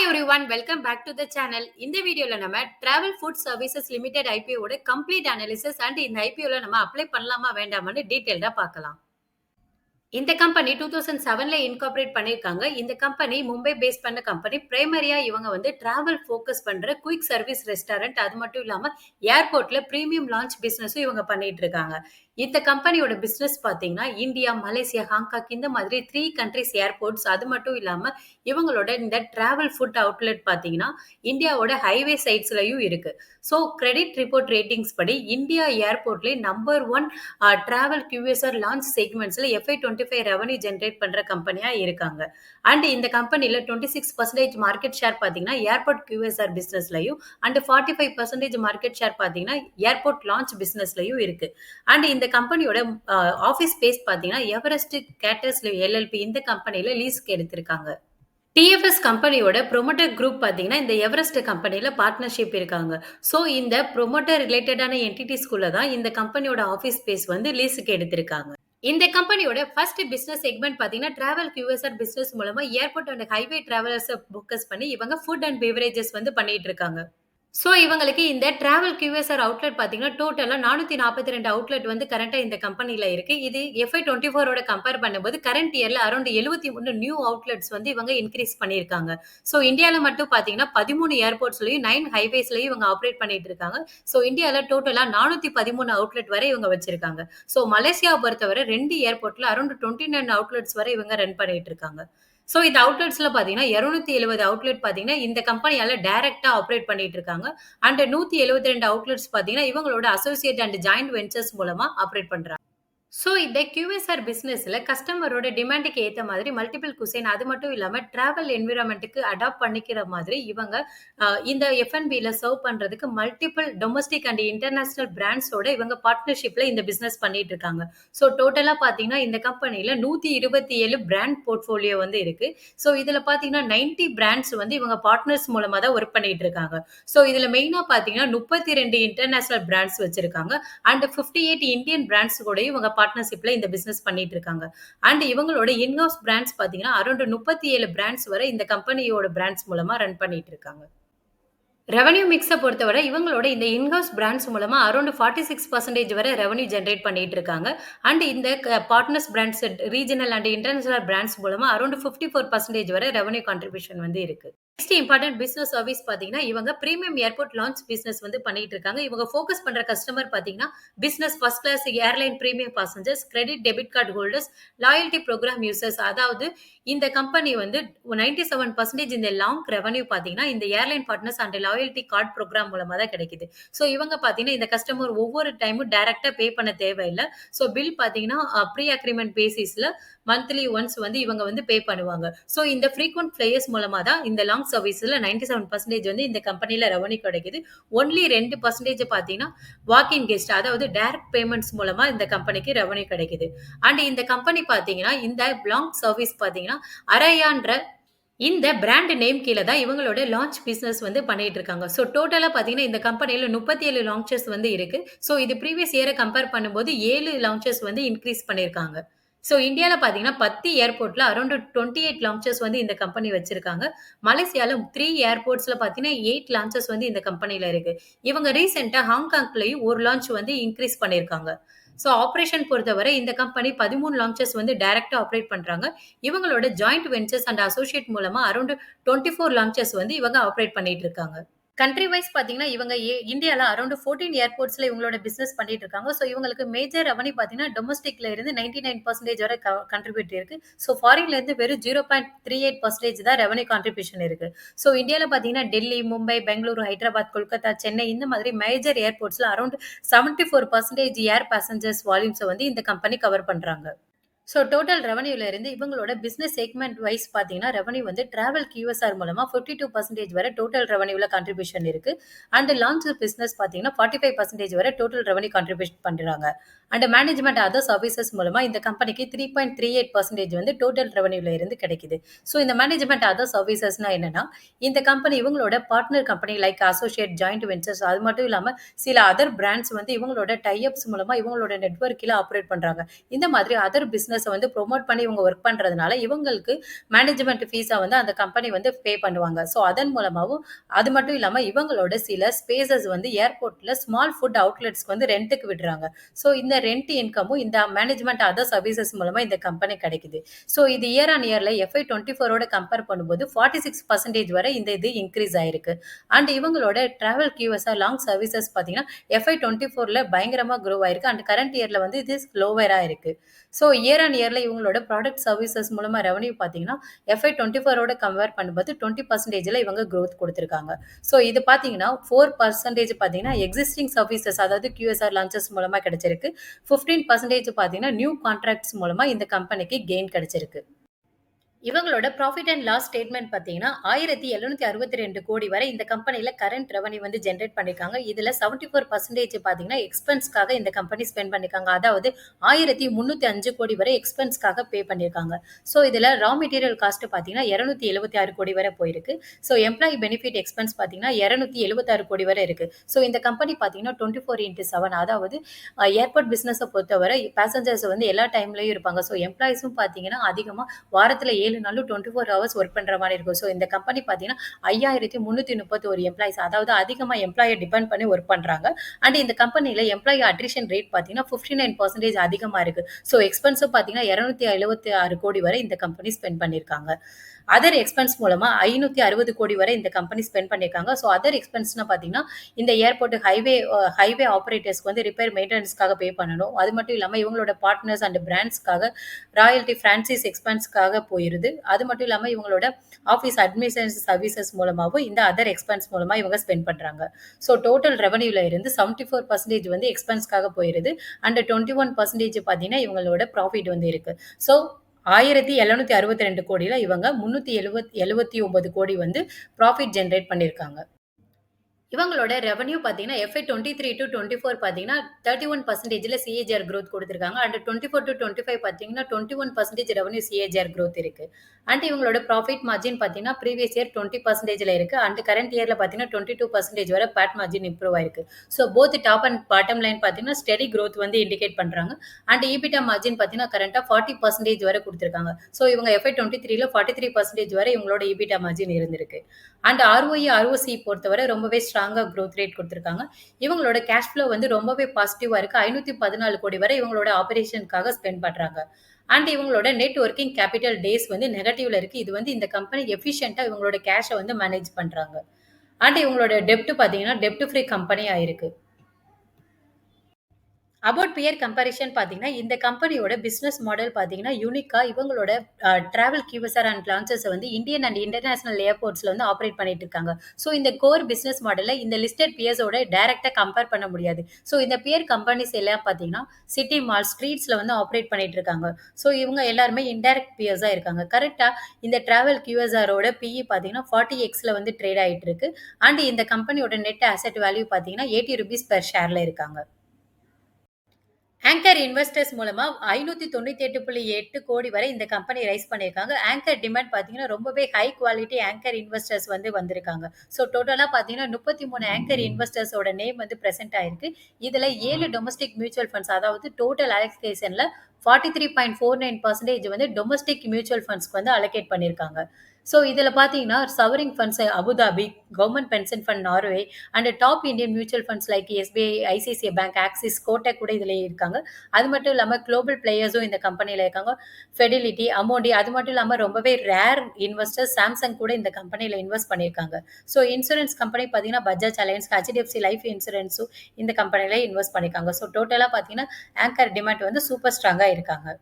Everyone welcome back to the channel. இந்த வீடியோல நம்ம டிராவல் ஃபுட் சர்வீசஸ் லிமிடெட் ஐபிஓட கம்ப்ளீட் அனாலிசிஸ் அண்ட் இந்த ஐபிஓல நம்ம அப்ளை பண்ணலாமா வேண்டாமான்னு டீடைல்டா பார்க்கலாம். இந்த கம்பெனி 2007ல இன்கார்ப்பரேட் பண்ணியிருக்காங்க. இந்த கம்பெனி மும்பை பேஸ் பண்ண கம்பெனி. பிரைமரியா இவங்க வந்து டிராவல் ஃபோக்கஸ் பண்ற குயிக் சர்வீஸ் ரெஸ்டாரண்ட், அது மட்டும் இல்லாம ஏர்போர்ட்ல பிரீமியம் லான்ச் பிசினஸும் இவங்க பண்ணிட்டு இருக்காங்க. இந்த கம்பெனியோட பிசினஸ் பார்த்தீங்கன்னா, இந்தியா, மலேசியா, ஹாங்காங் இந்த மாதிரி 3 கண்ட்ரீஸ் ஏர்போர்ட்ஸ், அது மட்டும் இல்லாம இவங்களோட இந்த டிராவல் ஃபுட் அவுட்லெட் பார்த்தீங்கன்னா, இந்தியாவோட ஹைவே சைட்ஸ்லயும் இருக்கு. ஸோ கிரெடிட் ரிப்போர்ட் ரேட்டிங்ஸ் படி இந்தியா ஏர்போர்ட்லயே நம்பர் 1 டிராவல் QSR லான்ச் செக்மெண்ட்ஸ்ல FY25 ரெவன்யூ ஜெனரேட் பண்ற கம்பெனியா இருக்காங்க. அண்ட் இந்த கம்பெனில 26% மார்க்கெட் ஷேர் பார்த்தீங்கன்னா, ஏர்போர்ட் QSR பிசினஸ்லயும் அண்ட் 45% மார்க்கெட் ஷேர் பார்த்தீங்கன்னா, ஏர்போர்ட் லான்ச் பிசினஸ்லயும் இருக்கு. அண்ட் இந்த கம்பெனியோட ஆஃபீஸ் ஸ்பேஸ் பார்த்தீங்கன்னா, எவரெஸ்ட் கேட்டர்ஸ் LLP இந்த கம்பெனில லீஸ்க்கு எடுத்திருக்காங்க. டிஎஃப்எஸ் கம்பெனியோட ப்ரொமோட்டர் குரூப் பார்த்தீங்கன்னா, இந்த எவரெஸ்ட் கம்பெனில பார்ட்னர்ஷிப் இருக்காங்க. ஸோ இந்த ப்ரொமோட்டர் ரிலேட்டடான என்டிட்டிஸ்குள்ள தான் இந்த கம்பெனியோட ஆஃபீஸ் ஸ்பேஸ் வந்து லீஸுக்கு எடுத்திருக்காங்க. இந்த கம்பெனியோட ஃபர்ஸ்ட் பிசினஸ் செக்மெண்ட் பார்த்தீங்கன்னா, டிராவல் QSR பிசினஸ் மூலமா ஏர்போர்ட் அண்ட் ஹைவே டிராவலர்ஸ ஃபோக்கஸ் பண்ணி இவங்க ஃபுட் அண்ட் பெவரேஜஸ் வந்து பண்ணிட்டு இருக்காங்க. ஸோ இவங்களுக்கு இந்த டிராவல் QSR அவுட்லெட் பார்த்தீங்கன்னா, டோட்டலா 442 அவுட்லெட் வந்து கரண்ட்டா இந்த கம்பெனில இருக்கு. இது FY24ஓட கம்பேர் பண்ணும்போது கரண்ட் இயர்ல அரவுண்ட் 73 நியூ அவுட்லெட்ஸ் வந்து இவங்க இன்கிரீஸ் பண்ணியிருக்காங்க. ஸோ இந்தியால மட்டும் பார்த்தீங்கன்னா, 13 ஏர்போர்ட்ஸ்லயும் 9 ஹைவேஸ்லயும் இவங்க ஆப்பரேட் பண்ணிட்டு இருக்காங்க. ஸோ இந்தியால டோட்டலா 413 அவுட்லெட் வரை இவங்க வச்சிருக்காங்க. ஸோ மலேசியாவை பொறுத்தவரை 2 ஏர்போர்ட்ல அரவுண்ட் 29 அவுட்லெட்ஸ் வரை இவங்க ரன் பண்ணிட்டு இருக்காங்க. ஸோ இந்த அவுட்லெட்ஸ்ல பார்த்தீங்கன்னா, 270 அவுட்லெட் பார்த்தீங்கன்னா, இந்த கம்பெனியால டைரக்ட்டா ஆப்பரேட் பண்ணிட்டு இருக்காங்க. அண்ட் 172 அவுட்லெட்ஸ் பார்த்தீங்கன்னா, இவங்களோட அசோசியேட் அண்ட் ஜாயிண்ட் வென்ச்சர்ஸ் மூலமா ஆப்பரேட் பண்றாங்க. ஸோ இந்த QSR பிசினஸ்ல கஸ்டமரோட டிமாண்டுக்கு ஏத்த மாதிரி மல்டிபிள் குசைன், அது மட்டும் இல்லாம டிராவல் என்விரான்மென்ட்க்கு அடாப்ட் பண்ணிக்கிற மாதிரி இவங்க இந்த F&Bல சர்வ் பண்றதுக்கு மல்டிபிள் டொமஸ்டிக் அண்ட் இன்டர்நேஷனல் பிராண்ட்ஸோட இவங்க பார்ட்னர்ஷிப்ல இந்த பிசினஸ் பண்ணிட்டு இருக்காங்க. ஸோ டோட்டலா பார்த்தீங்கன்னா, இந்த கம்பெனில 127 பிராண்ட் போர்ட்ஃபோலியோ வந்து இருக்கு. ஸோ இதுல பார்த்தீங்கன்னா, 90 பிராண்ட்ஸ் வந்து இவங்க பார்ட்னர்ஸ் மூலமா தான் ஒர்க் பண்ணிட்டு இருக்காங்க. ஸோ இதுல மெயினா பார்த்தீங்கன்னா, 32 இன்டர்நேஷனல் பிராண்ட்ஸ் வச்சிருக்காங்க. அண்ட் 58 இந்தியன் பிராண்ட்ஸ் கூட இவங்க பார்ட்னர்ஷிப்ல இந்த பிசினஸ் பண்ணிட்டு இருக்காங்க. அண்ட் இவங்களோட இன்ஹவுஸ் பிராண்ட்ஸ் பார்த்தீங்கன்னா, அரௌண்ட் 37 பிராண்ட்ஸ் வரை இந்த கம்பெனியோட பிராண்ட்ஸ் மூலமா ரன் பண்ணிட்டு இருக்காங்க. ரெவென்யூ மிக்ஸ பொறுத்தவரை இவங்களோட இந்த இன்ஹவுஸ் பிராண்ட்ஸ் மூலமா அரௌண்ட் 46% வரை ரெவென்யூ ஜெனரேட் பண்ணிட்டு இருக்காங்க. அண்ட் இந்த partners brands regional and international brands மூலமா அரௌண்ட் 54% வரை ரெவென்யூ கான்ட்ரிபியூஷன் வந்து இருக்கு. நெக்ஸ்ட் இம்பார்ட்டன்ட் பிசினஸ் சர்வீஸ் பார்த்தீங்கன்னா, இவங்க பிரீமியம் ஏர்போர்ட் லான்ச் பிசினஸ் வந்து பண்ணிட்டு இருக்காங்க. இவங்க ஃபோக்கஸ் பண்ற கஸ்டமர் பார்த்தீங்கன்னா, business first class airline premium passengers, credit debit card holders, loyalty programme users. அதாவது இந்த கம்பெனி வந்து 97% இந்த லாங் ரெவென்யூ பார்த்தீங்கன்னா, இந்த airline partners and loyalty card programme மூலமா தான் கிடைக்குது. ஸோ இவங்க பார்த்தீங்கன்னா, இந்த கஸ்டமர் ஒவ்வொரு டைமும் டைரக்ட்டா பே பண்ண தேவையில்ல. ஸோ பில் பார்த்தீங்கன்னா, ப்ரீ அக்ரீமெண்ட் பேசிஸ்ல மந்த்லி ஒன்ஸ் வந்து இவங்க வந்து பே பண்ணுவாங்க. ஸோ இந்த ஃப்ரீக்வென்ட் ஃப்ளையர்ஸ் மூலமா தான் இந்த லாங் சர்வீஸ்ல 97% வந்து இந்த கம்பெனில ரெவென்யூ கிடைக்குது. ஒன்லி 2% பார்த்தீங்கன்னா, வாக் இன் கெஸ்ட், அதாவது டைரக்ட் பேமெண்ட்ஸ் மூலமா இந்த கம்பெனிக்கு ரெவென்யூ கிடைக்குது. அண்ட் இந்த கம்பெனி பார்த்தீங்கன்னா, இந்த லாங் சர்வீஸ் பார்த்தீங்கன்னா, அரேயான்ற இந்த பிராண்ட் நேம் கீழ தான் இவங்களோட லான்ச் பிசினஸ் வந்து பண்ணிட்டு இருக்காங்க. ஸோ டோட்டலா பார்த்தீங்கன்னா, இந்த கம்பெனில 37 லான்ச்சஸ் வந்து இருக்கு. ஸோ இது ப்ரீவியஸ் இயர கம்பேர் பண்ணும்போது 7 லான்ச்சஸ் வந்து இன்கிரீஸ் பண்ணியிருக்காங்க. ஸோ இந்தியால பார்த்தீங்கன்னா, 10 ஏர்போர்ட்ல அரவுண்ட் 28 லான்ச்சஸ் வந்து இந்த கம்பெனி வச்சிருக்காங்க. மலேசியால 3 ஏர்போர்ட்ஸ்ல பார்த்தீங்கன்னா, 8 லான்ச்சஸ் வந்து இந்த கம்பெனில இருக்கு. இவங்க ரீசென்ட்டா ஹாங்காங்லயும் ஒரு லான்ச் வந்து இன்கிரீஸ் பண்ணியிருக்காங்க. ஸோ ஆப்பரேஷன் பொறுத்தவரை இந்த கம்பெனி 13 லான்ச்சஸ் வந்து டைரக்ட்டா ஆப்பரேட் பண்றாங்க. இவங்களோட ஜாயிண்ட் வென்ச்சர்ஸ் அண்ட் அசோசியேட் மூலமா அரவுண்ட் 24 லான்ச்சஸ் வந்து இவங்க ஆப்பரேட் பண்ணிட்டு இருக்காங்க. கண்ட்ரி வைஸ் பார்த்தீங்கன்னா, இவங்க இந்தியால அரவுண்ட் 14 ஏர்போர்ட்ஸ்ல இவங்களோட பிசினஸ் பண்ணிட்டு இருக்காங்க. ஸோ இவங்களுக்கு மேஜர் ரெவென்யூ பார்த்தீங்கன்னா, டொமஸ்டிக்ல இருந்து 99% வரை கான்ட்ரிபியூட் இருக்கு. ஸோ ஃபாரின்ல இருந்து வெறும் 0.38% தான் ரெவென்யூ கான்ட்ரிபியூஷன் இருக்கு. ஸோ இந்தியால பார்த்தீங்கன்னா, டெல்லி, மும்பை, பெங்களூரு, ஹைதராபாத், கொல்கத்தா, சென்னை இந்த மாதிரி மேஜர் ஏர்போர்ட்ஸ்ல அரவுண்ட் 74% ஏர் பேசஞ்சர்ஸ் வால்யூம்ஸ வந்து இந்த கம்பெனி கவர் பண்றாங்க. ஸோ டோட்டல் ரெவென்யூல இருந்து இவங்களோட பிசினஸ் செக்மெண்ட் வைஸ் பார்த்தீங்கன்னா, ரெவென்யூ வந்து டிராவல் QSR மூலமா 52% வரை டோட்டல் ரெவென்யூல கான்ட்ரிபியூஷன் இருக்கு. அண்ட் லான்ச் பிசினஸ் பார்த்தீங்கன்னா, 45% வரை டோட்டல் ரெவென்யூ கான்ட்ரிபியூட் பண்றாங்க. அண்ட் மேனேஜ்மெண்ட் அதர் சர்வீசஸ் மூலமா இந்த கம்பெனிக்கு 3.38% வந்து டோட்டல் ரெவென்யூல இருந்து கிடைக்குது. ஸோ இந்த மேனேஜ்மெண்ட் அதர் சர்வீசஸ்னா என்னன்னா, இந்த கம்பெனி இவங்களோட partner company like associate, joint ventures, அது மட்டும் இல்லாம சில அதர் பிராண்ட்ஸ் வந்து இவங்களோட டை அப்ஸ் மூலமா இவங்களோட நெட்வொர்க்ல ஆப்பரேட் பண்றாங்க. இந்த மாதிரி அதர் பிசினஸ் பிசினஸ வந்து ப்ரமோட் பண்ணி இவங்க வொர்க் பண்றதுனால, இவங்களுக்கு மேனேஜ்மென்ட் ஃபீஸா வந்து அந்த கம்பெனி வந்து பே பண்ணுவாங்க. ஸோ அதன் மூலமாவும் அது மட்டும் இல்லாம இவங்களோட சில ஸ்பேஸஸ் வந்து ஏர்போர்ட்ல ஸ்மால் ஃபுட் அவுட்லெட்ஸ்க்கு வந்து ரென்ட்க்கு விடுறாங்க. ஸோ இந்த ரென்ட் இன்கமும் இந்த மேனேஜ்மென்ட் அதர் சர்வீசஸ் மூலமா இந்த கம்பெனி கிடைக்குது. ஸோ இது இயர் ஆன் இயர்ல FY 24 கம்பேர் பண்ணும்போது 46% வரை இந்த இது இன்க்ரீஸ் ஆயிருக்கு. அண்ட் இவங்களோட டிராவல் QSR லாங் சர்வீசஸ் பார்த்தீங்கன்னா FY 24ல பயங்கரமா க்ரோ ஆயிருக்கு. அண்ட் கரண்ட் இயர்ல வந்து இது ஸ்லோவரா இருக்கு. ஸோ இயர் ஆன் இயர்ல இவங்களோட ப்ராடக்ட் சர்வீசஸ் மூலமா ரெவன்யூ பார்த்தீங்கன்னா FY 24 கம்பேர் பண்ணும்போது 20%ல இவங்க க்ரோத் கொடுத்திருக்காங்க. ஸோ இது பார்த்தீங்கன்னா 4% பார்த்தீங்கன்னா எக்ஸிஸ்டிங் சர்வீசஸ் அதாவது QSR லான்ச்சஸ் மூலமா கிடைச்சிருக்கு. 15% பார்த்தீங்கன்னா நியூ கான்ட்ராக்ட்ஸ் மூலமா இந்த கம்பெனிக்கு கெயின் கிடைச்சிருக்கு. இவங்களோட ப்ராஃபிட் அண்ட் லாஸ் ஸ்டேட்மெண்ட் பார்த்தீங்கன்னா, 1762 கோடி வரை இந்த கம்பெனில கரண்ட் ரெவன்யூ வந்து ஜெனரேட் பண்ணியிருக்காங்க. இதுல 74% பார்த்தீங்கன்னா, எக்ஸ்பென்ஸ்க்காக இந்த கம்பெனி ஸ்பெண்ட் பண்ணியிருக்காங்க. அதாவது 1305 கோடி வரை எக்ஸ்பென்ஸ்க்காக பே பண்ணியிருக்காங்க. ஸோ இதுல ரா மெட்டீரியல் காஸ்ட் பார்த்தீங்கன்னா, 276 கோடி வரை போயிருக்கு. ஸோ எம்ப்ளாயி பெனிஃபிட் எக்ஸ்பென்ஸ் பார்த்தீங்கன்னா, 276 கோடி வரை இருக்கு. ஸோ இந்த கம்பெனி பார்த்தீங்கன்னா 24/7 அதாவது ஏர்போர்ட் பிசினஸ பொறுத்தவரை பேசஞ்சர்ஸ் வந்து எல்லா டைம்லயும் இருப்பாங்க. ஸோ எம்ப்ளாயிஸும் பார்த்தீங்கன்னா, அதிகமா வாரத்துல 7 நாளும் 24 ஹவர்ஸ் ஒர்க் பண்ற மாதிரி இருக்கும். ஸோ இந்த கம்பெனி பார்த்தீங்கன்னா 5331 எம்ப்ளாயிஸ் அதாவது அதிகமா எம்ப்ளாயை டிபெண்ட் பண்ணி ஒர்க் பண்றாங்க. அண்ட் இந்த கம்பெனில எம்ப்ளாயி அட்ரிஷன் ரேட் பார்த்தீங்கன்னா 59% அதிகமா இருக்கு. ஸோ எக்ஸ்பென்ஸும் பார்த்தீங்கன்னா 276 கோடி வரை இந்த கம்பெனி ஸ்பெண்ட் பண்ணியிருக்காங்க. அதர் எக்ஸ்பென்ஸ் மூலமா 560 கோடி வரை இந்த கம்பெனி ஸ்பெண்ட் பண்ணியிருக்காங்க. ஸோ அதர் எக்ஸ்பென்ஸ்னா பார்த்தீங்கன்னா இந்த ஏர்போர்ட் ஹைவே ஆபரேட்டர்ஸ்க்கு வந்து ரிப்பேர் மெயின்டெனன்ஸ்க்காக பே பண்ணணும். அது மட்டும் இல்லாம இவங்களோட பார்ட்னர்ஸ் அண்ட் பிராண்ட்ஸ்க்காக ராயல்டி பிரான்சிஸ் எக்ஸ்பென்ஸ்க்காக போயிருது. அது மட்டும் இல்லாம இவங்களோட ஆஃபீஸ் அட்மினிஸ்ட்ரேஷன் சர்வீசஸ் மூலமாவும் இந்த அதர் எக்ஸ்பென்ஸ் மூலமா இவங்க ஸ்பெண்ட் பண்றாங்க. ஸோ டோட்டல் ரெவன்யூல இருந்து 74% வந்து எக்ஸ்பென்ஸ்க்காக போயிருது. அண்ட் 21% பார்த்தீங்கன்னா இவங்களோட ப்ராஃபிட் வந்து இருக்கு. ஸோ 1762 கோடியில இவங்க 379 கோடி வந்து ப்ராஃபிட் ஜெனரேட் பண்ணியிருக்காங்க. இவங்களோட ரெவன்யூ பார்த்தீங்கன்னா FY 23 to 24 பார்த்தீங்கன்னா 31%ல CAGR growth கொடுத்திருக்காங்க. அண்ட் 24 to 25 பார்த்தீங்கன்னா 21% ரெவன்யூ CAGR growth இருக்கு. அண்ட் இவங்களோட ப்ராஃபிட் மார்ஜின் பார்த்தீங்கன்னா ப்ரீவியஸ் இயர் 20%ல இருக்கு. அண்ட் கரண்ட் இயர்ல பார்த்தீங்கன்னா 22% வரை பேட் மார்ஜின் இம்ப்ரூவ் ஆயிருக்கு. So both top and bottom line பார்த்தீங்கன்னா ஸ்டெடி growth வந்து இண்டிகேட் பண்றாங்க. அண்ட் EBITDA மார்ஜின் பார்த்தீங்கன்னா கரண்டா 40% வரை கொடுத்திருக்காங்க. ஸோ இவங்க FY 23ல 43% வரை இவங்களோட EBITDA மார்ஜின் இருந்திருக்கு. அண்ட் ROE, ROC பொறுத்தவரை ரொம்பவே ஸ்ட்ராங்கா growth ரேட் கொடுத்திருக்காங்க. இவங்களோட கேஷ் ஃப்ளோ வந்து ரொம்பவே பாசிட்டிவா இருக்கு. 514 கோடி வரை இவங்களோட ஆபரேஷனுக்காக ஸ்பெண்ட் பண்றாங்க. அண்ட் இவங்களோட நெட் ஒர்க்கிங் கேபிட்டல் டேஸ் வந்து நெகட்டிவ்ல இருக்கு. இது வந்து இந்த கம்பெனி எஃபிஷியன்ட்டா இவங்களோட கேஷ வந்து மேனேஜ் பண்றாங்க. அண்ட் இவங்களோட டெப்ட் பார்த்தீங்கன்னா டெப்ட் ஃப்ரீ கம்பெனியா இருக்கு. அபவுட் பியர் கம்பேரிஷன் பார்த்தீங்கன்னா, இந்த கம்பெனியோட பிசினஸ் மாடல் பார்த்தீங்கன்னா, யூனிக்கா இவங்களோட டிராவல் QSR அண்ட் லான்ச்சஸ வந்து இந்தியன் அண்ட் இன்டர்நேஷனல் ஏர்போர்ட்ஸ்ல வந்து ஆப்பரேட் பண்ணிட்டு இருக்காங்க. ஸோ இந்த கோர் பிசினஸ் மாடல்ல இந்த லிஸ்டட் பியர்ஸோட டைரக்ட்டா கம்பேர் பண்ண முடியாது. ஸோ இந்த பியர் கம்பெனிஸ் எல்லாம் பார்த்தீங்கன்னா, சிட்டி மால், ஸ்ட்ரீட்ஸ்ல வந்து ஆப்பரேட் பண்ணிட்டு இருக்காங்க. ஸோ இவங்க எல்லாருமே இன்டைரக்ட் பியர்ஸா இருக்காங்க. கரெக்ட்டா இந்த டிராவல் QSRோட PE பார்த்தீங்கன்னா 40xல வந்து ட்ரேட் ஆயிட்டு இருக்கு. அண்ட் இந்த கம்பெனியோட நெட் அசெட் வேல்யூ பார்த்தீங்கன்னா ₹80 பெர் ஷேர்ல இருக்காங்க. ஆங்கர் இன்வெஸ்டர்ஸ் மூலமா 598.8 கோடி வரை இந்த கம்பெனி ரைஸ் பண்ணியிருக்காங்க. ஆங்கர் டிமாண்ட் பார்த்தீங்கன்னா, ரொம்பவே ஹை குவாலிட்டி ஆங்கர் இன்வெஸ்டர்ஸ் வந்து வந்திருக்காங்க. ஸோ டோட்டலா பார்த்தீங்கன்னா, 33 ஆங்கர் இன்வெஸ்டர்ஸோட நேம் வந்து பிரசென்ட் ஆயிருக்கு. இதுல 7 டொமஸ்டிக் மியூச்சுவல் ஃபண்ட்ஸ் அதாவது டோட்டல் அலோகேஷன்ல 43.49% வந்து டொமஸ்டிக் மியூச்சுவல் ஃபண்ட்ஸ்க்கு வந்து அலோகேட் பண்ணியிருக்காங்க. ஸோ இதுல பார்த்தீங்கன்னா, sovereign funds Abu Dhabi, government pension fund Norway and top Indian mutual funds like SBI, ICICI bank, axis, Kotak கூட இதுல இருக்காங்க. அது மட்டும் இல்லாம குளோபல் பிளேயர்ஸும் இந்த கம்பெனில இருக்காங்க. ஃபெடிலிட்டி, அமோடி அது மட்டும் இல்லாம ரொம்பவே ரேர் இன்வெஸ்டர்ஸ் சாம்சங் கூட இந்த கம்பெனில இன்வெஸ்ட் பண்ணியிருக்காங்க. ஸோ இன்சூரன்ஸ் கம்பெனி பார்த்தீங்கன்னா, பஜாஜ் அலையன்ஸ், HDFC லைஃப் இன்சூரன்ஸும் இந்த கம்பெனில இன்வெஸ்ட் பண்ணியிருக்காங்க. ஸோ டோட்டலா பார்த்தீங்கன்னா, ஆங்கர் டிமாண்ட் வந்து சூப்பர் ஸ்ட்ராங்கா இருக்காங்க.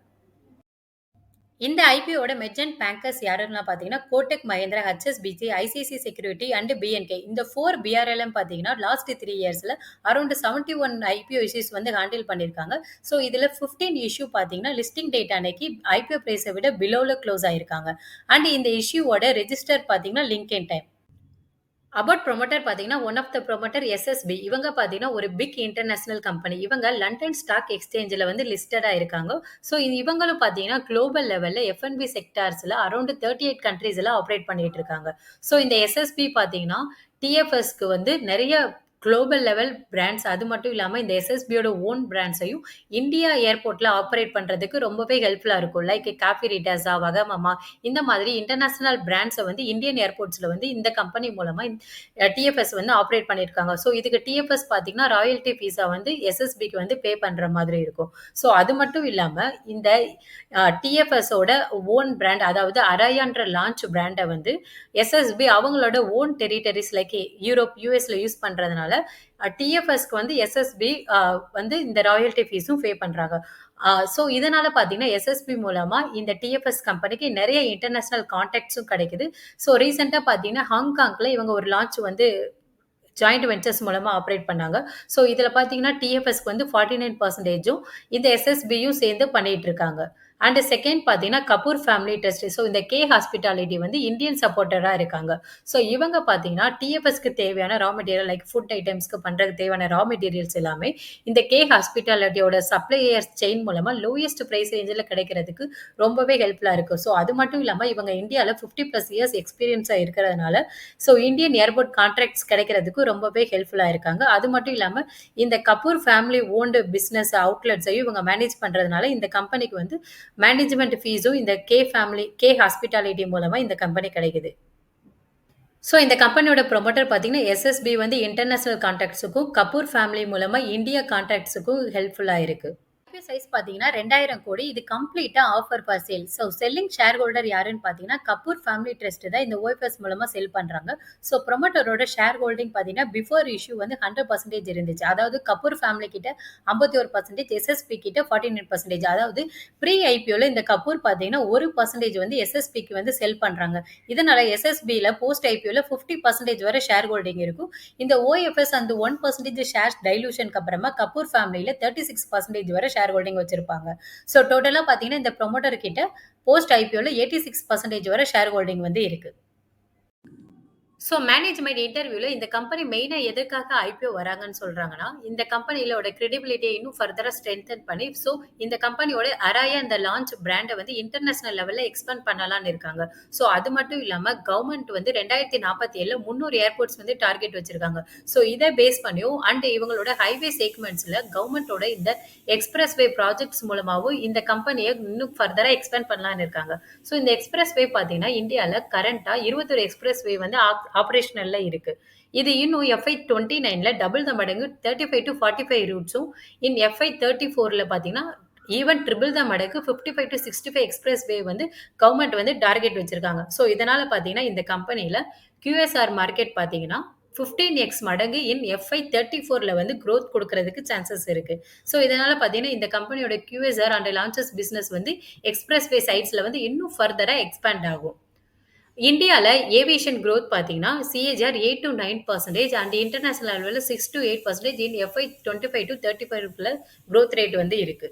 இந்த ஐபிஓட மெர்ஜென்ட் பேங்கர்ஸ் யாருன்னா பார்த்தீங்கன்னா, Kotak Mahindra, HSBC, ICICI security and BNK. இந்த 4 BRLM பார்த்தீங்கன்னா, லாஸ்ட் 3 இயர்ஸ்ல அரவுண்ட் 71 ஐபிஓ இஷ்யூஸ் வந்து ஹேண்டில் பண்ணியிருக்காங்க. ஸோ இதுல 15 இஷ்யூ பார்த்தீங்கன்னா, லிஸ்டிங் டேட் அன்னைக்கு ஐபிஓ பிரைஸை விட பிலோல க்ளோஸ் ஆயிருக்காங்க. அண்ட் இந்த இஷ்யூவோட ரெஜிஸ்டர் பார்த்தீங்கன்னா, Link In Time. About promoter பார்த்தீங்கன்னா, one of the promoter SSB. இவங்க பார்த்தீங்கன்னா, ஒரு பிக் இன்டர்நேஷனல் கம்பெனி. இவங்க லண்டன் ஸ்டாக் எக்ஸ்சேஞ்சில வந்து லிஸ்டடா இருக்காங்க. ஸோ இவங்களும் பார்த்தீங்கன்னா, குளோபல் லெவல்ல F&B செக்டார்ஸ்ல அரவுண்ட் 38 கண்ட்ரீஸ்ல ஆப்பரேட் பண்ணிட்டு இருக்காங்க. ஸோ இந்த SSB பார்த்தீங்கன்னா, TFSக்கு வந்து நெறைய குளோபல் லெவல் பிராண்ட்ஸ் அது மட்டும் இல்லாம இந்த எஸ்எஸ்பியோட ஓன் பிராண்ட்ஸையும் இந்தியா ஏர்போர்ட்ல ஆப்பரேட் பண்றதுக்கு ரொம்பவே ஹெல்ப்ஃபுல்லா இருக்கும். லைக் காஃபி ரிட்டாஸா, வகமாமா இந்த மாதிரி இன்டர்நேஷனல் பிராண்ட்ஸ வந்து இந்தியன் ஏர்போர்ட்ஸ்ல வந்து இந்த கம்பெனி மூலமா டிஎஃப்எஸ் வந்து ஆப்பரேட் பண்ணியிருக்காங்க. ஸோ இதுக்கு டிஎஃப்எஸ் பார்த்தீங்கன்னா, ராயல்டி ஃபீஸா வந்து எஸ்எஸ்பிக்கு வந்து பே பண்ற மாதிரி இருக்கும். ஸோ அது மட்டும் இல்லாம இந்த டிஎஃப்எஸோட ஓன் பிராண்ட் அதாவது அரயான்ற லான்ச் பிராண்ட வந்து எஸ்எஸ்பி அவங்களோட ஓன் டெரிட்டரிஸ் லைக் யூரோப், யுஎஸ்ல யூஸ் பண்றதுனால டிஎஃப்எஸ்க்கு வந்து எஸ்எஸ்பி வந்து இந்த ராயல்டி ஃபீஸும் பே பண்றாங்க. ஸோ இதனால பார்த்தீங்கன்னா, எஸ்எஸ்பி மூலமா இந்த டிஎஃப்எஸ் கம்பெனிக்கு நெறைய இன்டர்நேஷனல் கான்டாக்ட்ஸும் கிடைக்குது. ஸோ ரீசென்ட்டா பார்த்தீங்கன்னா, ஹாங்காங்ல இவங்க ஒரு லான்ச் வந்து ஜாயிண்ட் வென்ச்சர்ஸ் மூலமா ஆப்பரேட் பண்ணாங்க. ஸோ இதுல பார்த்தீங்கன்னா, டிஎஃப்எஸ்க்கு வந்து 49% இந்த எஸ்எஸ்பியும் சேர்ந்து பண்ணிட்டு இருக்காங்க. அண்ட் செகண்ட் பார்த்தீங்கன்னா, கபூர் ஃபேமிலி ட்ரஸ்ட். ஸோ இந்த கே ஹாஸ்பிட்டாலிட்டி வந்து இந்தியன் சப்போர்ட்டரா இருக்காங்க. ஸோ இவங்க பார்த்தீங்கன்னா, டிஎஃப்எஸ்க்கு தேவையான ரா மெட்டீரியல் லைக் ஃபுட் ஐட்டம்ஸ்க்கு பண்றதுக்கு தேவையான ரா மெட்டீரியல்ஸ் எல்லாமே இந்த கே ஹாஸ்பிட்டாலிட்டியோட சப்ளையர்ஸ் செயின் மூலமா லோயஸ்ட் பிரைஸ் ரேஞ்சில கிடைக்கிறதுக்கு ரொம்பவே ஹெல்ப்ஃபுல்லா இருக்கு. ஸோ அது மட்டும் இல்லாம இவங்க இந்தியால 50+ இயர்ஸ் எக்ஸ்பீரியன்ஸா இருக்கிறதுனால, ஸோ இந்தியன் ஏர்போர்ட் கான்ட்ராக்ட்ஸ் கிடைக்கிறதுக்கு ரொம்பவே ஹெல்ப்ஃபுல்லா இருக்காங்க. அது மட்டும் இல்லாம இந்த கபூர் ஃபேமிலி ஓன்டு பிசினஸ் அவுட்லெட்ஸையும் இவங்க மேனேஜ் பண்றதுனால இந்த கம்பெனிக்கு வந்து மேனேஜ்மெண்ட் ஃபீஸும் இந்த கே ஹாஸ்பிட்டாலிட்டி மூலமா இந்த கம்பெனி கிடைக்குது. ஸோ இந்த கம்பெனியோட ப்ரொமோட்டர் பார்த்தீங்கன்னா, எஸ்எஸ்பி வந்து இன்டர்நேஷனல் கான்டாக்ட்ஸுக்கும், கபூர் ஃபேமிலி மூலமா இந்தியா கான்டாக்ட்ஸுக்கும் ஹெல்ப்ஃபுல்லா இருக்கு. சைஸ் பார்த்தீங்கன்னா 2000 கோடி. இது கம்ப்ளீட்டா offer for sale. So selling share holder யாருன்னு பார்த்தீங்கன்னா, கபூர் ஃபேமிலி ட்ரஸ்ட் தான் இந்த ஓஎஃப்எஸ் மூலமா செல் பண்றாங்க. ஸோ ப்ரொமோட்டரோட ஷேர் ஹோல்டிங் பார்த்தீங்கன்னா, பிஃபோர் இஷ்யூ வந்து 100% இருந்துச்சு. அதாவது கபூர் ஃபேமிலி கிட்ட 51%, எஸ்எஸ்பி கிட்ட 49%. அதாவது ப்ரீ ஐபிஓல இந்த கபூர் பார்த்தீங்கன்னா 1% வந்து எஸ்எஸ்பிக்கு வந்து செல் பண்றாங்க. இதனால எஸ்எஸ்பில போஸ்ட் ஐபிஓல 50% வரை ஷேர் ஹோல்டிங் இருக்கும். இந்த ஓஎஃப்எஸ் அந்த 1% ஷேர் டைலூஷனுக்கு அப்புறமா கபூர் ஃபேமிலியில 36% வரை ஷேர் ஹோல்டிங் வச்சிருப்பாங்க. ஸோ டோட்டலா பார்த்தீங்கன்னா, இந்த ப்ரொமோட்டர் கிட்ட போஸ்ட் ஐபிஓல 86% வரை ஷேர் ஹோல்டிங் வந்து இருக்கு. ஸோ மேனேஜ்மெண்ட் இன்டர்வியூல இந்த கம்பெனி மெயினா எதற்காக ஐபிஓ வராங்கன்னு சொல்றாங்கன்னா, இந்த கம்பெனியோட கிரெடிபிலிட்டியை இன்னும் ஃபர்தரா ஸ்ட்ரென்தன் பண்ணி, ஸோ இந்த கம்பெனியோட அரயா இந்த லான்ச் பிராண்ட வந்து இன்டர்நேஷனல் லெவல்ல எக்ஸ்பேண்ட் பண்ணலாம்னு இருக்காங்க. ஸோ அது மட்டும் இல்லாம கவர்மெண்ட் வந்து 2047ல 300 ஏர்போர்ட்ஸ் வந்து டார்கெட் வச்சிருக்காங்க. ஸோ இதை பேஸ் பண்ணியும் அண்ட் இவங்களோட ஹைவே செக்மெண்ட்ஸ்ல கவர்மெண்டோட இந்த எக்ஸ்பிரஸ் வே ப்ராஜெக்ட்ஸ் மூலமாவும் இந்த கம்பெனியை இன்னும் ஃபர்தரா எக்ஸ்பேண்ட் பண்ணலாம்னு இருக்காங்க. ஸோ இந்த எக்ஸ்பிரஸ் வே பார்த்தீங்கன்னா, இந்தியால கரண்டா 21 எக்ஸ்பிரஸ் வே வந்து ஆபரேஷனல்ல இருக்கு. இது இன்னும் FY29ல டபுள் த மடங்கு 35 to 45 ரூட்ஸும், இன் FY34ல பார்த்தீங்கன்னா, ஈவன் ட்ரிபிள் த மடங்கு 55 to 65 எக்ஸ்பிரஸ் வே வந்து கவர்மெண்ட் வந்து டார்கெட் வச்சிருக்காங்க. ஸோ இதனால பார்த்தீங்கன்னா, இந்த கம்பெனில QSR மார்க்கெட் பார்த்தீங்கன்னா 15x மடங்கு இன் FY34ல வந்து குரோத் குடுக்கறதுக்கு சான்சஸ் இருக்கு. ஸோ இதனால பார்த்தீங்கன்னா, இந்த கம்பெனியோட QSR அண்ட் லான்ச்சஸ் பிசினஸ் வந்து எக்ஸ்பிரஸ் வே சைட்ஸ்ல வந்து இன்னும் ஃபர்தரா எக்ஸ்பேண்ட் ஆகும். இந்தியால ஏவியேஷன் குரோத் பார்த்தீங்கன்னா, சிஏஜிஆர் 8 to 9% அண்ட் இன்டர்நேஷனல் லெவல்ல 6 to 8% இன் FY25 to 35க்குள்ள குரோத் ரேட் வந்து இருக்கு.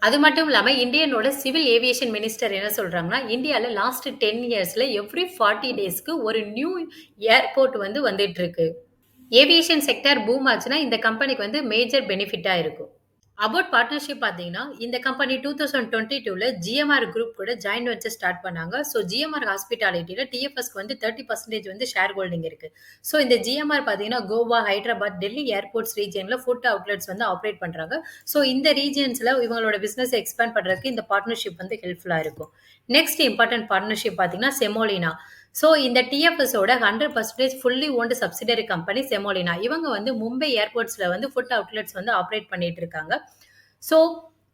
அது மட்டும் இல்லாம இந்தியனோட சிவில் ஏவியேஷன் மினிஸ்டர் என்ன சொல்றாங்கன்னா, இந்தியால லாஸ்ட் 10 இயர்ஸ்ல எவ்ரி 40 டேஸ்க்கு ஒரு நியூ ஏர்போர்ட் வந்து வந்துட்டு இருக்கு. ஏவியேஷன் செக்டார் பூம் ஆச்சுன்னா இந்த கம்பெனிக்கு வந்து மேஜர் பெனிஃபிட்டா இருக்கும். அபவுட் பார்ட்னர்ஷிப் பார்த்தீங்கன்னா, இந்த கம்பெனி 2022ல ஜிஎம்ஆர் குரூப் கூட ஜாயிண்ட் வென்ச்சர் ஸ்டார்ட் பண்ணாங்க. ஸோ ஜிஎம்ஆர் ஹாஸ்பிட்டாலிட்டில டிஎஃப்எஸ்க்கு வந்து 30% வந்து ஷேர் ஹோல்டிங் இருக்கு. ஸோ இந்த ஜிஎம்ஆர் பார்த்தீங்கன்னா, கோவா, ஹைதராபாத், டெல்லி ஏர்போர்ட்ஸ் ரீஜியன்ல ஃபுட் அவுட்லெட்ஸ் வந்து ஆப்பரேட் பண்றாங்க. ஸோ இந்த ரீஜியன்ஸ்ல இவங்களோட பிசினஸ் எக்ஸ்பேண்ட் பண்றதுக்கு இந்த பார்ட்னர்ஷிப் வந்து ஹெல்ப்ஃபுல்லா இருக்கும். நெக்ஸ்ட் இம்பார்ட்டன்ட் பார்ட்னர்ஷிப் பார்த்தீங்கன்னா, செமோலினா. ஸோ இந்த டிஎஃப்எஸோட 100% fully owned subsidiary company semolina. இவங்க வந்து மும்பை ஏர்போர்ட்ஸ்ல வந்து ஃபுட் அவுட்லெட்ஸ் வந்து ஆப்பரேட் பண்ணிட்டு இருக்காங்க. ஸோ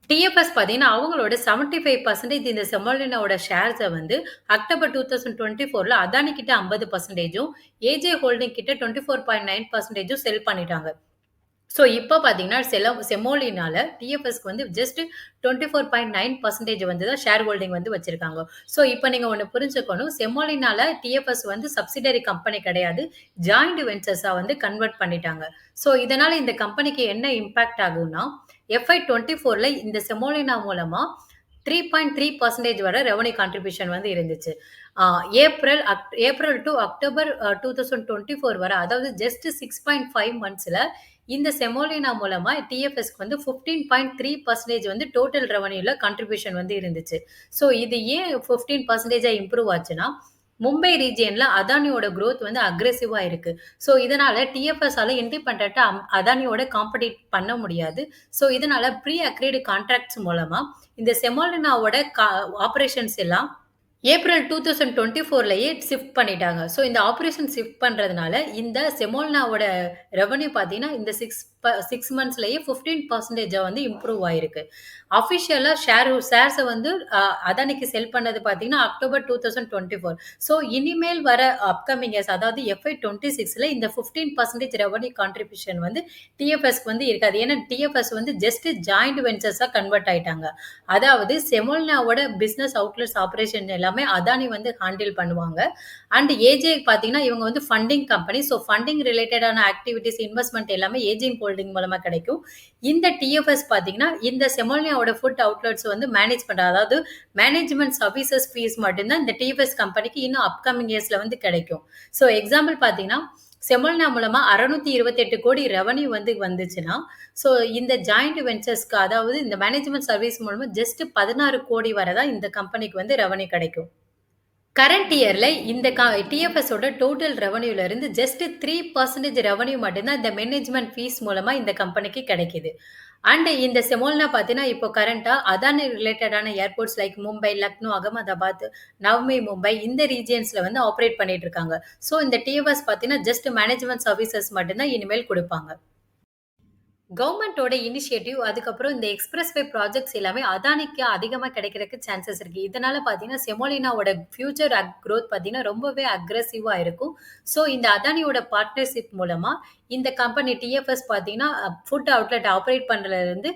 டிஎஃப்எஸ் பார்த்தீங்கன்னா, அவங்களோட 75% இந்த செமோலினாவோட ஷேர்ஸ வந்து அக்டோபர் 2024ல அதானி கிட்ட 50%ம், ஏஜே ஹோல்டிங் கிட்ட 24.9%ம் செல் பண்ணிட்டாங்க. ஸோ இப்ப பார்த்தீங்கன்னா, செமோலினால டிஎஃப்எஸ்க்கு வந்து ஜஸ்ட் 24.9% வந்து தான் ஷேர் ஹோல்டிங் வந்து வச்சிருக்காங்க. ஸோ இப்ப நீங்க ஒண்ணு புரிஞ்சுக்கணும். செமோலினால டிஎஃப்எஸ் வந்து சப்சிடரி கம்பெனி கிடையாது. ஜாயிண்ட் வென்ச்சர்ஸா வந்து கன்வெர்ட் பண்ணிட்டாங்க. ஸோ இதனால இந்த கம்பெனிக்கு என்ன இம்பாக்ட் ஆகும்னா, FY24ல இந்த செமோலினா மூலமா 3.3% வரை ரெவென்யூ கான்ட்ரிபியூஷன் வந்து இருந்துச்சு. ஏப்ரல் டூ அக்டோபர் 2024 வரை அதாவது ஜஸ்ட் 6.5 மந்த்ஸ்ல இந்த செமோலினா மூலமா டிஎஃப்எஸ்க்கு வந்து 15.3% வந்து டோட்டல் ரெவென்யூல கான்ட்ரிபியூஷன் வந்து இருந்துச்சு. ஸோ இது ஏன் 15% இம்ப்ரூவ் ஆச்சுன்னா, மும்பை ரீஜியன்ல அதானியோட குரோத் வந்து அக்ரெசிவா இருக்கு. ஸோ இதனால டிஎஃப்எஸ்ஸால இண்டிபெண்டன்ட்டா அதானியோட காம்பீட் பண்ண முடியாது. ஸோ இதனால ப்ரீ அக்ரீடு கான்ட்ராக்ட்ஸ் மூலமா இந்த செமோலினாவோட ஆப்பரேஷன்ஸ் எல்லாம் ஏப்ரல் 2024லயே ஷிஃப்ட் பண்ணிட்டாங்க. ஸோ இந்த ஆப்பரேஷன் ஷிஃப்ட் பண்றதுனால, இந்த செமோல்னாவோட ரெவென்யூ பார்த்தீங்கன்னா, இந்த 6 மந்த்ஸ்லயே 15% வந்து இம்ப்ரூவ் ஆயிருக்கு. அஃபிஷியலா ஷேர்ஸ வந்து அதானிக்கு செல் பண்ணது பார்த்தீங்கன்னா, அக்டோபர் 2024. ஸோ இனிமேல் வர அப்கமிங் இயர்ஸ் அதாவது FY 26ல இந்த 15% ரெவென்யூ கான்ட்ரிபியூஷன் வந்து டிஎஃப்எஸ்க்கு வந்து இருக்காது. ஏன்னா டிஎஃப்எஸ் வந்து ஜஸ்ட் ஜாயிண்ட் வென்ச்சர்ஸா கன்வெர்ட் ஆயிட்டாங்க. அதாவது செமோல்னாவோட பிசினஸ் அவுட்லெட்ஸ் ஆப்பரேஷன் எல்லாமே அதானி வந்து ஹேண்டில் பண்ணுவாங்க. அண்ட் ஏஜே பார்த்தீங்கன்னா, இவங்க வந்து ஃபண்டிங் கம்பெனி. ஸோ ஃபண்டிங் ரிலேட்டடான ஆக்டிவிட்டீஸ், இன்வெஸ்ட்மென்ட் எல்லாமே ஏஜிங் ஹோல்டிங் மூலமா கிடைக்கும். இந்த டிஎஃப்எஸ் பார்த்தீங்கன்னா, இந்த செமோல்னியாவோட ஃபுட் அவுட்லெட்ஸ் வந்து மேனேஜ் பண்றாங்க. அதாவது மேனேஜ்மென்ட் சர்வீசஸ் ஃபீஸ் மட்டும் தான் இந்த டிஎஃப்எஸ் கம்பெனிக்கு இன்னும் அப்கமிங் இயர்ஸ்ல வந்து கிடைக்கும். ஸோ எக்ஸாம்பிள் பார்த்தீங்கன்னா, செமோல்னா மூலமா 628 கோடி ரெவென்யூ வந்து வந்துச்சுன்னா, ஸோ இந்த ஜாயிண்ட் வென்ச்சர்ஸ்க்கு அதாவது இந்த மேனேஜ்மென்ட் சர்வீஸ் மூலமா ஜஸ்ட் 16 கோடி வரை தான் இந்த கம்பெனிக்கு வந்து ரெவென்யூ கிடைக்கும். கரண்ட் இயர்ல இந்த டிஎஃப்எஸோட டோட்டல் ரெவென்யூல இருந்து ஜஸ்ட் 3% ரெவென்யூ மட்டும் தான் இந்த மேனேஜ்மென்ட் ஃபீஸ் மூலமா இந்த கம்பெனிக்கு கிடைக்குது. அண்ட் இந்த செமோல்னா பார்த்தீங்கன்னா, இப்போ கரண்ட்டா அதானி ரிலேட்டடான ஏர்போர்ட்ஸ் லைக் மும்பை, லக்னோ, அகமதாபாத், நவமி மும்பை இந்த ரீஜியன்ஸ்ல வந்து ஆப்பரேட் பண்ணிட்டு இருக்காங்க. ஸோ இந்த டிஎஃப்எஸ் பார்த்தீங்கன்னா, ஜஸ்ட் மேனேஜ்மென்ட் சர்வீசஸ் மட்டும் தான் இனிமேல் குடுப்பாங்க. கவர்மெண்ட்டோட இனிஷியேட்டிவ், அதுக்கப்புறம் இந்த எக்ஸ்பிரஸ் ப்ராஜெக்ட்ஸ் எல்லாமே அதானிக்கு அதிகமா கிடைக்கிறதுக்கு சான்சஸ் இருக்கு. இதனால பார்த்தீங்கன்னா, செமோலினாவோட ஃபியூச்சர் குரோத் பார்த்தீங்கன்னா, ரொம்பவே அக்ரெசிவா இருக்கும். ஸோ இந்த அதானியோட பார்ட்னர்ஷிப் மூலமா இந்த கம்பெனி டிஎஃப்எஸ் பார்த்தீங்கன்னா, ஃபுட் அவுட்லெட் ஆப்பரேட் பண்றதுலருந்து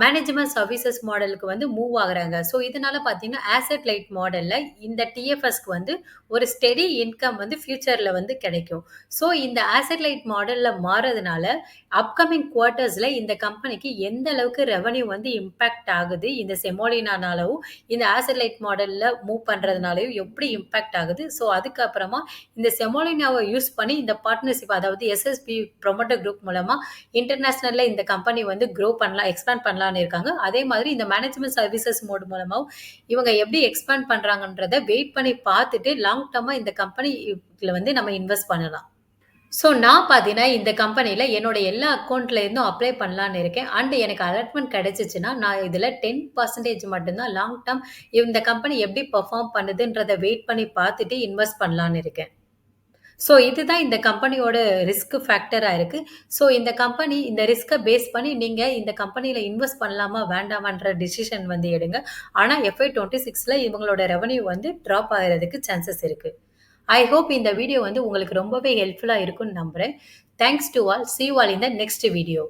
மேனேஜ்மென்ட் சர்வீசஸ் மாடலுக்கு வந்து மூவ் ஆகுறாங்க. ஸோ இதனால பார்த்தீங்கன்னா, ஆசெட் லைட் மாடல்ல இந்த டிஎஃப்எஸ்க்கு வந்து ஒரு ஸ்டெடி இன்கம் வந்து ஃபியூச்சர்ல வந்து கிடைக்கும். ஸோ இந்த ஆசெட் லைட் மாடல்ல மாறதுனால, அப்கமிங் குவார்ட்டர்ஸ்ல இந்த கம்பெனிக்கு எந்த அளவுக்கு ரெவென்யூ வந்து இம்பாக்ட் ஆகுது, இந்த செமோலினானாலவும், இந்த ஆசெட் லைட் மாடல்ல மூவ் பண்றதுனாலயும் எப்படி இம்பாக்ட் ஆகுது. ஸோ அதுக்கப்புறமா இந்த செமோலினாவ யூஸ் பண்ணி இந்த பார்ட்னர்ஷிப் அதாவது எஸ்எஸ்பி ப்ரொமோட்டர் குரூப் மூலமா இன்டர்நேஷனல்ல இந்த கம்பெனி வந்து குரோ பண்ணலாம், எக்ஸ்பேண்ட் பண்ணலாம்னு இருக்காங்க. அதே மாதிரி இந்த மேனேஜ்மென்ட் சர்வீசஸ் மோட் மூலமாவும் இவங்க எப்படி எக்ஸ்பேண்ட் பண்றாங்கன்றத வெயிட் பண்ணி பார்த்துட்டு லாங் டர்மா இந்த கம்பெனில வந்து நம்ம இன்வெஸ்ட் பண்ணலாம். ஸோ நான் பார்த்தீங்கன்னா, இந்த கம்பெனில என்னோட எல்லா அக்கவுண்ட்ல இருந்தும் அப்ளை பண்ணலான்னு இருக்கேன். அண்ட் எனக்கு அலாட்மென்ட் கிடைச்சுச்சுன்னா, நான் இதுல 10% மட்டும் தான் லாங் டர்ம் இந்த கம்பெனி எப்படி பெர்ஃபார்ம் பண்ணுதுன்றத வெயிட் பண்ணி பார்த்துட்டு இன்வெஸ்ட் பண்ணலான்னு இருக்கேன். ஸோ இதுதான் இந்த கம்பெனியோட ரிஸ்க் ஃபேக்டரா இருக்கு. ஸோ இந்த கம்பெனி இந்த ரிஸ்க்க பேஸ் பண்ணி நீங்க இந்த கம்பெனில இன்வெஸ்ட் பண்ணலாமா, வேண்டாமான்ற டிசிஷன் வந்து எடுங்க. ஆனா FY 26ல இவங்களோட ரெவென்யூ வந்து டிராப் ஆகுறதுக்கு சான்சஸ் இருக்கு. ஐ ஹோப் இந்த வீடியோ வந்து உங்களுக்கு ரொம்பவே ஹெல்ப்ஃபுல்லா இருக்கும்னு நம்புறேன். Thanks to all. See you all in the next video.